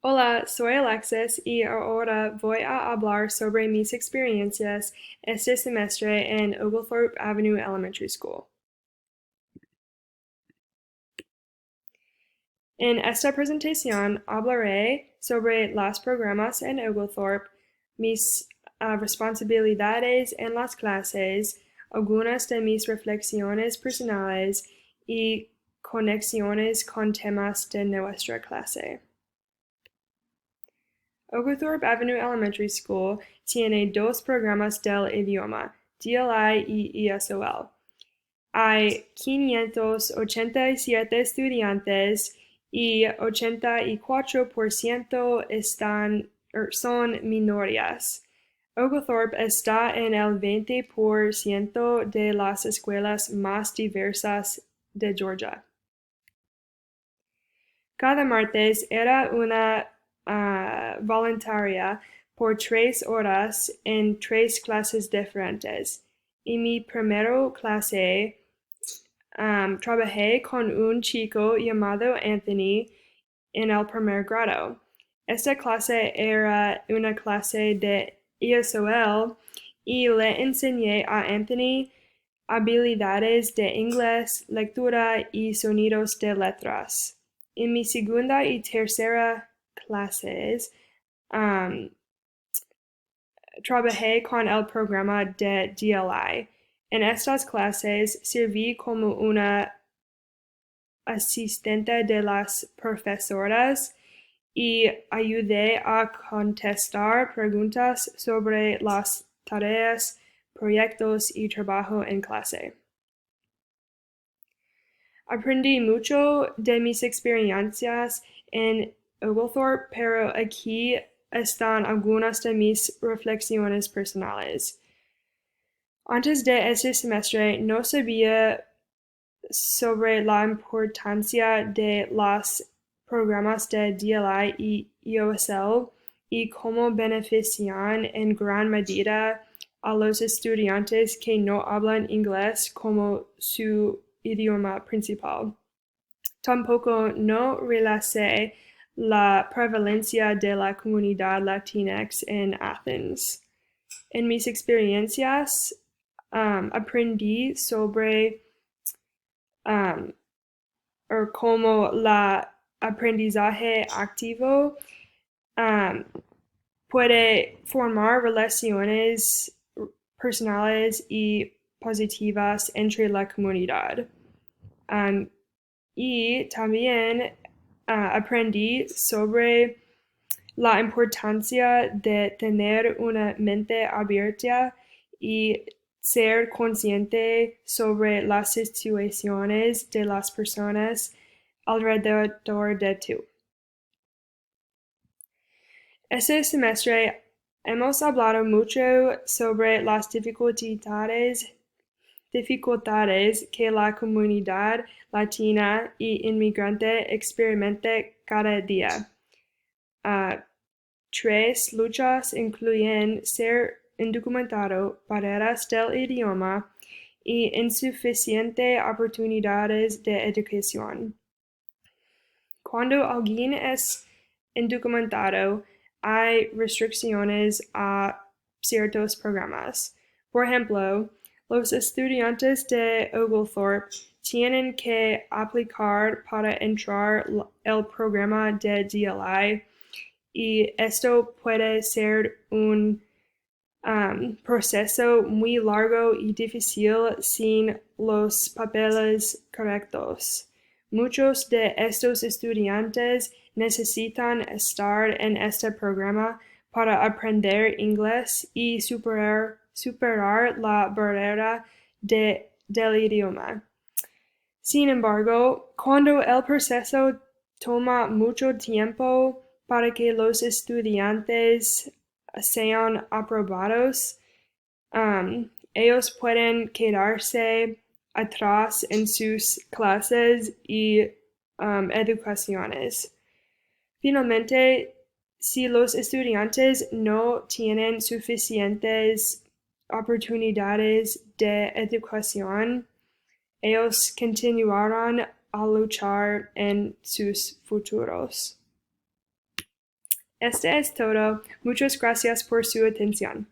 Hola, soy Alexis y ahora voy a hablar sobre mis experiencias este semestre en Oglethorpe Avenue Elementary School. En esta presentación hablaré sobre los programas en Oglethorpe, mis responsabilidades en las clases, algunas de mis reflexiones personales y conexiones con temas de nuestra clase. Oglethorpe Avenue Elementary School tiene dos programas del idioma, DLI y ESOL. Hay 587 estudiantes y 84% son minorías. Oglethorpe está en el 20% de las escuelas más diversas de Georgia. Cada martes era una voluntaria por 3 horas en 3 clases diferentes. En mi primera clase trabajé con un chico llamado Anthony en el primer grado. Esta clase era una clase de ESOL y le enseñé a Anthony habilidades de inglés, lectura y sonidos de letras. En mi segunda y tercera clases, trabajé con el programa de DLI. En estas clases serví como una asistente de las profesoras y ayudé a contestar preguntas sobre las tareas, proyectos y trabajo en clase. Aprendí mucho de mis experiencias en Oglethorpe, pero aquí están algunas de mis reflexiones personales. Antes de este semestre no sabía sobre la importancia de los programas de DLI y ESOL y cómo benefician en gran medida a los estudiantes que no hablan inglés como su idioma principal. Tampoco no realicé la prevalencia de la comunidad latinx en Athens. En mis experiencias, aprendí sobre cómo el aprendizaje activo puede formar relaciones personales y positivas entre la comunidad. Y también aprendí sobre la importancia de tener una mente abierta y ser consciente sobre las situaciones de las personas alrededor de tú. Este semestre hemos hablado mucho sobre las dificultades que la comunidad latina y inmigrante experimenta cada día. 3 luchas incluyen ser indocumentado, barreras del idioma y insuficientes oportunidades de educación. Cuando alguien es indocumentado, hay restricciones a ciertos programas. Por ejemplo, los estudiantes de Oglethorpe tienen que aplicar para entrar el programa de DLI y esto puede ser un proceso muy largo y difícil sin los papeles correctos. Muchos de estos estudiantes necesitan estar en este programa para aprender inglés y superar la barrera del idioma. Sin embargo, cuando el proceso toma mucho tiempo para que los estudiantes sean aprobados, ellos pueden quedarse atrás en sus clases y educaciones. Finalmente, si los estudiantes no tienen suficientes oportunidades de educación, ellos continuarán a luchar en sus futuros. Este es todo. Muchas gracias por su atención.